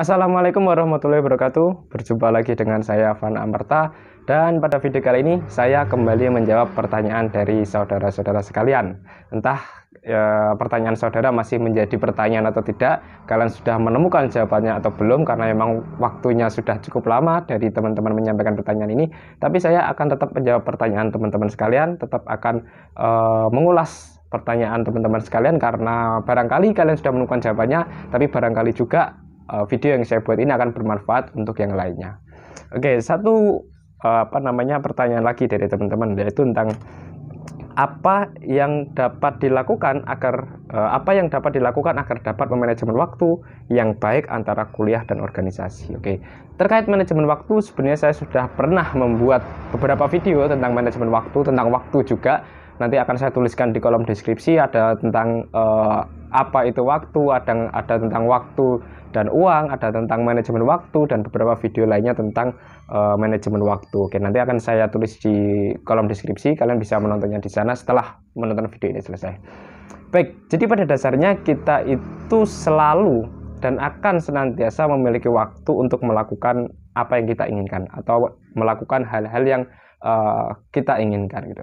Assalamualaikum warahmatullahi wabarakatuh. Berjumpa lagi dengan saya Van Amerta, dan pada video kali ini saya kembali menjawab pertanyaan dari saudara-saudara sekalian. Entah pertanyaan saudara masih menjadi pertanyaan atau tidak, kalian sudah menemukan jawabannya atau belum, karena memang waktunya sudah cukup lama dari teman-teman menyampaikan pertanyaan ini. Tapi saya akan tetap menjawab pertanyaan teman-teman sekalian, tetap akan mengulas pertanyaan teman-teman sekalian, karena barangkali kalian sudah menemukan jawabannya, tapi barangkali juga video yang saya buat ini akan bermanfaat untuk yang lainnya. Oke, satu pertanyaan lagi dari teman-teman, yaitu tentang apa yang dapat dilakukan agar dapat memanajemen waktu yang baik antara kuliah dan organisasi. Oke, terkait manajemen waktu, sebenarnya saya sudah pernah membuat beberapa video tentang manajemen waktu, tentang waktu juga. Nanti akan saya tuliskan di kolom deskripsi, ada tentang apa itu waktu, ada tentang waktu dan uang, ada tentang manajemen waktu, dan beberapa video lainnya tentang manajemen waktu. Oke, nanti akan saya tulis di kolom deskripsi, kalian bisa menontonnya di sana setelah menonton video ini selesai. Baik, jadi pada dasarnya kita itu selalu dan akan senantiasa memiliki waktu untuk melakukan apa yang kita inginkan atau melakukan hal-hal yang kita inginkan gitu.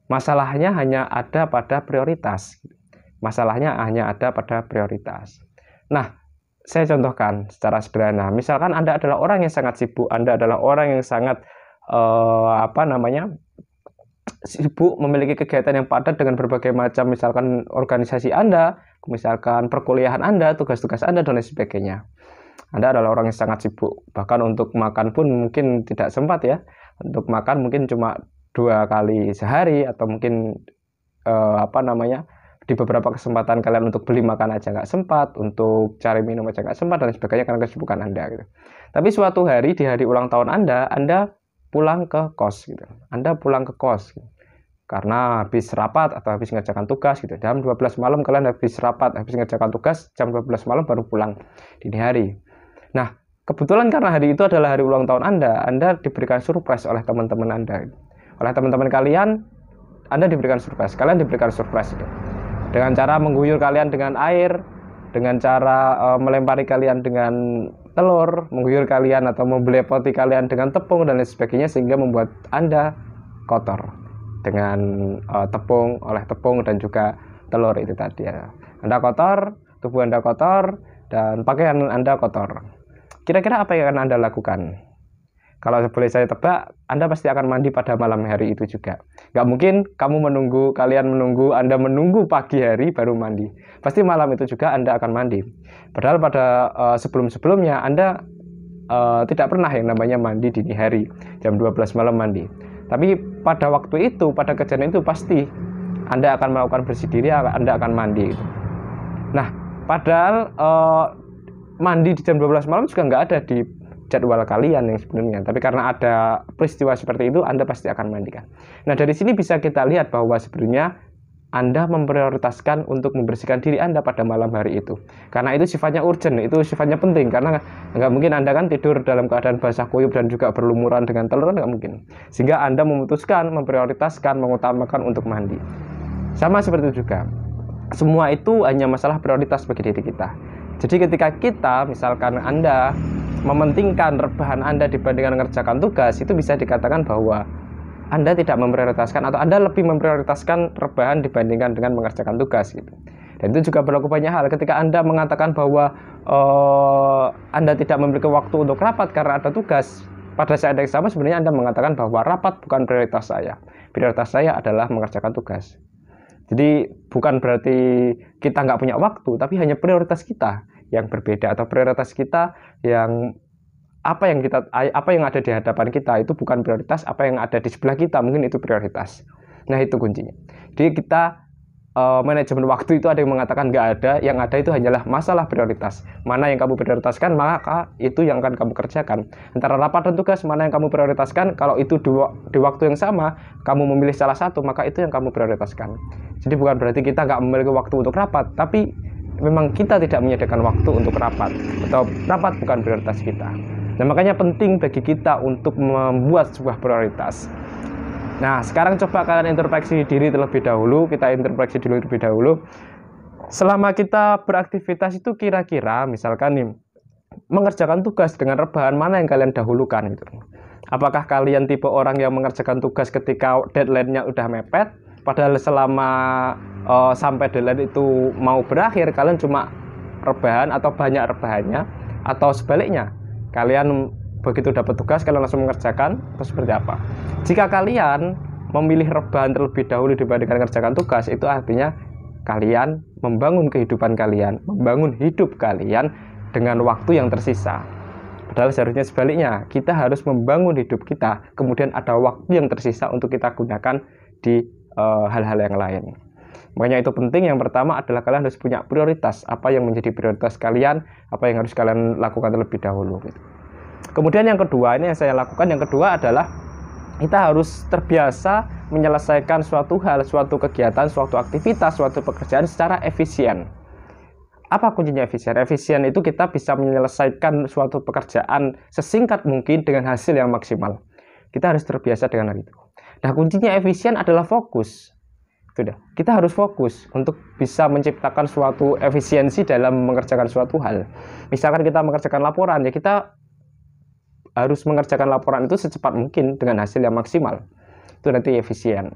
Masalahnya hanya ada pada prioritas. Nah, saya contohkan secara sederhana. Misalkan Anda adalah orang yang sangat sibuk, Anda adalah orang yang sangat sibuk, memiliki kegiatan yang padat dengan berbagai macam, misalkan organisasi Anda, misalkan perkuliahan Anda, tugas-tugas Anda, dan lain sebagainya. Anda adalah orang yang sangat sibuk, bahkan untuk makan pun mungkin tidak sempat ya. Untuk makan mungkin cuma 2 kali sehari, atau mungkin di beberapa kesempatan kalian untuk beli makan aja nggak sempat, untuk cari minum aja nggak sempat, dan sebagainya karena kesibukan Anda gitu. Tapi suatu hari, di hari ulang tahun Anda pulang ke kos gitu. Anda pulang ke kos gitu, karena habis rapat atau habis ngerjakan tugas gitu. Jam 12 malam kalian habis rapat, habis ngerjakan tugas, jam 12 malam baru pulang dini hari. Nah, kebetulan karena hari itu adalah hari ulang tahun Anda diberikan surprise oleh teman-teman Anda. Oleh teman-teman kalian, Anda diberikan surprise. Kalian diberikan surprise gitu, dengan cara mengguyur kalian dengan air, dengan cara melempari kalian dengan telur, mengguyur kalian atau membelepoti kalian dengan tepung dan lain sebagainya, sehingga membuat Anda kotor dengan oleh tepung dan juga telur itu tadi ya. Anda kotor, tubuh Anda kotor, dan pakaian Anda kotor. Kira-kira apa yang akan Anda lakukan? Kalau boleh saya tebak, Anda pasti akan mandi pada malam hari itu juga. Nggak mungkin kalian menunggu pagi hari baru mandi. Pasti malam itu juga Anda akan mandi. Padahal pada sebelum-sebelumnya Anda tidak pernah yang namanya mandi dini hari, jam 12 malam mandi. Tapi pada waktu itu, pada kejadian itu, pasti Anda akan melakukan bersih diri, Anda akan mandi. Nah, padahal mandi di jam 12 malam juga nggak ada di jadwal kalian yang sebenarnya, tapi karena ada peristiwa seperti itu, Anda pasti akan mandikan. Nah, dari sini bisa kita lihat bahwa sebenarnya Anda memprioritaskan untuk membersihkan diri Anda pada malam hari itu, karena itu sifatnya urgent, itu sifatnya penting, karena nggak mungkin Anda kan tidur dalam keadaan basah kuyup dan juga berlumuran dengan telur, nggak mungkin. Sehingga Anda memutuskan, memprioritaskan, mengutamakan untuk mandi. Sama seperti itu juga, semua itu hanya masalah prioritas bagi diri kita. Jadi ketika kita, misalkan Anda mementingkan rebahan Anda dibandingkan mengerjakan tugas, itu bisa dikatakan bahwa Anda tidak memprioritaskan, atau Anda lebih memprioritaskan rebahan dibandingkan dengan mengerjakan tugas gitu. Dan itu juga berlaku banyak hal. Ketika Anda mengatakan bahwa Anda tidak memiliki waktu untuk rapat karena ada tugas, pada saat yang sama sebenarnya Anda mengatakan bahwa rapat bukan prioritas saya. Prioritas saya adalah mengerjakan tugas. Jadi bukan berarti kita nggak punya waktu, tapi hanya prioritas kita yang berbeda, atau prioritas kita yang apa yang ada di hadapan kita itu bukan prioritas, apa yang ada di sebelah kita mungkin itu prioritas. Nah, itu kuncinya. Jadi kita manajemen waktu itu ada yang mengatakan nggak ada, yang ada itu hanyalah masalah prioritas. Mana yang kamu prioritaskan, maka itu yang akan kamu kerjakan. Antara rapat dan tugas, mana yang kamu prioritaskan, kalau itu di waktu yang sama kamu memilih salah satu, maka itu yang kamu prioritaskan. Jadi bukan berarti kita nggak memiliki waktu untuk rapat, tapi memang kita tidak menyediakan waktu untuk rapat, atau rapat bukan prioritas kita. Nah, makanya penting bagi kita untuk membuat sebuah prioritas. Nah, sekarang coba kalian introspeksi diri terlebih dahulu. Kita introspeksi dulu terlebih dahulu. Selama kita beraktivitas itu kira-kira, misalkan nih, mengerjakan tugas dengan rebahan, mana yang kalian dahulukan gitu. Apakah kalian tipe orang yang mengerjakan tugas ketika deadline-nya udah mepet, padahal selama sampai deadline itu mau berakhir kalian cuma rebahan atau banyak rebahannya, atau sebaliknya kalian begitu dapat tugas kalian langsung mengerjakan, atau seperti apa? Jika kalian memilih rebahan terlebih dahulu dibandingkan mengerjakan tugas, itu artinya kalian membangun kehidupan kalian, membangun hidup kalian dengan waktu yang tersisa. Padahal seharusnya sebaliknya, kita harus membangun hidup kita, kemudian ada waktu yang tersisa untuk kita gunakan di hal-hal yang lain. Makanya itu penting. Yang pertama adalah kalian harus punya prioritas, apa yang menjadi prioritas kalian, apa yang harus kalian lakukan terlebih dahulu gitu. Kemudian yang kedua, ini yang saya lakukan, yang kedua adalah kita harus terbiasa menyelesaikan suatu hal, suatu kegiatan, suatu aktivitas, suatu pekerjaan secara efisien. Apa kuncinya efisien? Efisien itu kita bisa menyelesaikan suatu pekerjaan sesingkat mungkin dengan hasil yang maksimal. Kita harus terbiasa dengan hal itu. Nah, kuncinya efisien adalah fokus. Sudah, kita harus fokus untuk bisa menciptakan suatu efisiensi dalam mengerjakan suatu hal. Misalkan kita mengerjakan laporan, ya kita harus mengerjakan laporan itu secepat mungkin dengan hasil yang maksimal. Itu nanti efisien.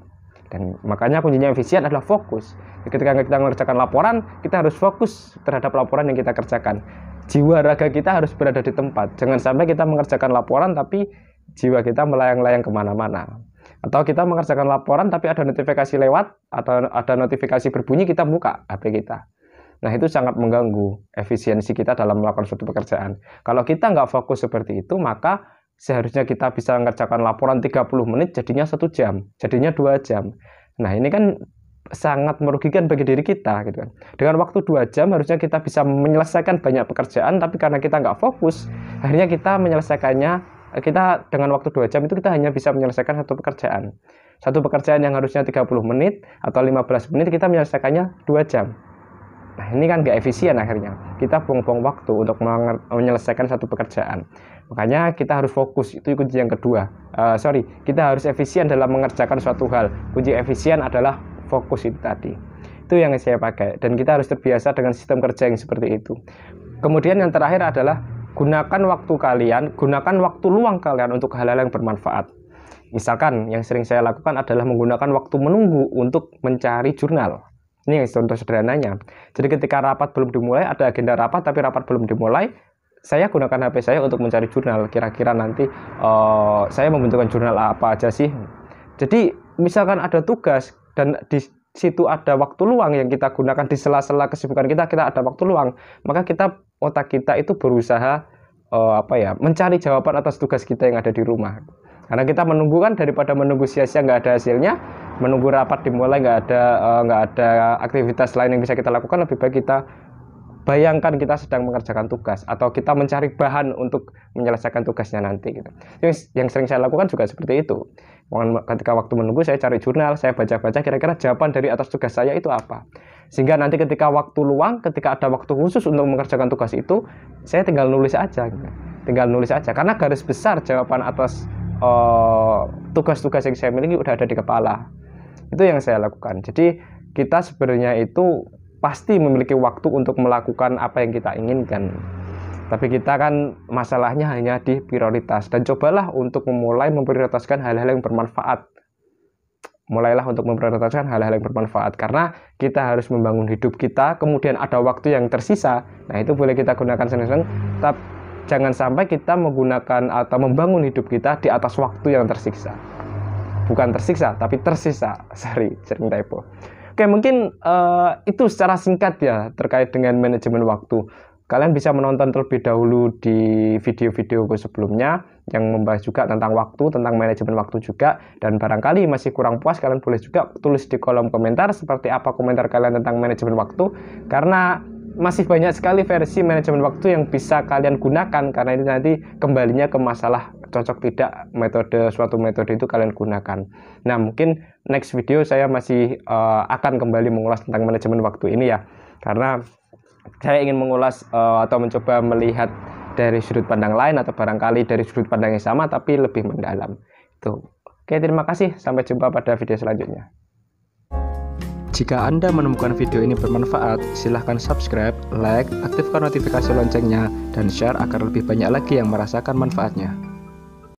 Dan makanya kuncinya efisien adalah fokus. Ketika kita mengerjakan laporan, kita harus fokus terhadap laporan yang kita kerjakan. Jiwa raga kita harus berada di tempat. Jangan sampai kita mengerjakan laporan tapi jiwa kita melayang-layang kemana-mana. Atau kita mengerjakan laporan tapi ada notifikasi lewat atau ada notifikasi berbunyi, kita buka HP kita. Nah, itu sangat mengganggu efisiensi kita dalam melakukan suatu pekerjaan. Kalau kita nggak fokus seperti itu, maka seharusnya kita bisa mengerjakan laporan 30 menit, jadinya 1 jam, jadinya 2 jam. Nah, ini kan sangat merugikan bagi diri kita gitu kan. Dengan waktu 2 jam harusnya kita bisa menyelesaikan banyak pekerjaan, tapi karena kita nggak fokus, akhirnya kita menyelesaikannya, kita dengan waktu 2 jam itu kita hanya bisa menyelesaikan satu pekerjaan. Satu pekerjaan yang harusnya 30 menit atau 15 menit, kita menyelesaikannya 2 jam. Nah, ini kan nggak efisien akhirnya. Kita buang-buang waktu untuk menyelesaikan satu pekerjaan. Makanya kita harus fokus, itu kunci yang kedua. Kita harus efisien dalam mengerjakan suatu hal. Kunci efisien adalah fokus itu tadi. Itu yang saya pakai. Dan kita harus terbiasa dengan sistem kerja yang seperti itu. Kemudian yang terakhir adalah gunakan waktu kalian, gunakan waktu luang kalian untuk hal-hal yang bermanfaat. Misalkan yang sering saya lakukan adalah menggunakan waktu menunggu untuk mencari jurnal. Ini contoh sederhananya. Jadi ketika rapat belum dimulai, ada agenda rapat tapi rapat belum dimulai, saya gunakan HP saya untuk mencari jurnal. Kira-kira nanti saya membentukkan jurnal apa aja sih. Jadi misalkan ada tugas dan di situ ada waktu luang yang kita gunakan di sela-sela kesibukan kita ada waktu luang, maka otak kita itu berusaha mencari jawaban atas tugas kita yang ada di rumah. Karena kita menunggu kan, daripada menunggu sia-sia nggak ada hasilnya, menunggu rapat dimulai nggak ada aktivitas lain yang bisa kita lakukan, lebih baik kita bayangkan kita sedang mengerjakan tugas atau kita mencari bahan untuk menyelesaikan tugasnya nanti gitu. Yang sering saya lakukan juga seperti itu. Ketika waktu menunggu saya cari jurnal, saya baca-baca kira-kira jawaban dari atas tugas saya itu apa. Sehingga nanti ketika waktu luang, ketika ada waktu khusus untuk mengerjakan tugas itu, saya tinggal nulis aja gitu. Tinggal nulis aja karena garis besar jawaban atas tugas-tugas yang saya miliki udah ada di kepala. Itu yang saya lakukan. Jadi kita sebenarnya itu pasti memiliki waktu untuk melakukan apa yang kita inginkan. Tapi kita kan masalahnya hanya di prioritas. Dan cobalah untuk memulai memprioritaskan hal-hal yang bermanfaat. Mulailah untuk memprioritaskan hal-hal yang bermanfaat. Karena kita harus membangun hidup kita, kemudian ada waktu yang tersisa. Nah, itu boleh kita gunakan senang-senang. Tapi jangan sampai kita menggunakan atau membangun hidup kita di atas waktu yang tersiksa. Bukan tersiksa, tapi tersisa. Sering typo. Oke, mungkin itu secara singkat ya terkait dengan manajemen waktu. Kalian bisa menonton terlebih dahulu di video-video sebelumnya yang membahas juga tentang waktu, tentang manajemen waktu juga. Dan barangkali masih kurang puas, kalian boleh juga tulis di kolom komentar seperti apa komentar kalian tentang manajemen waktu. Karena masih banyak sekali versi manajemen waktu yang bisa kalian gunakan, karena ini nanti kembalinya ke masalah cocok tidak suatu metode itu kalian gunakan. Nah, mungkin next video saya masih akan kembali mengulas tentang manajemen waktu ini ya, karena saya ingin mengulas atau mencoba melihat dari sudut pandang lain atau barangkali dari sudut pandang yang sama tapi lebih mendalam. Oke, terima kasih, sampai jumpa pada video selanjutnya. Jika Anda menemukan video ini bermanfaat, silahkan subscribe, like, aktifkan notifikasi loncengnya, dan share agar lebih banyak lagi yang merasakan manfaatnya.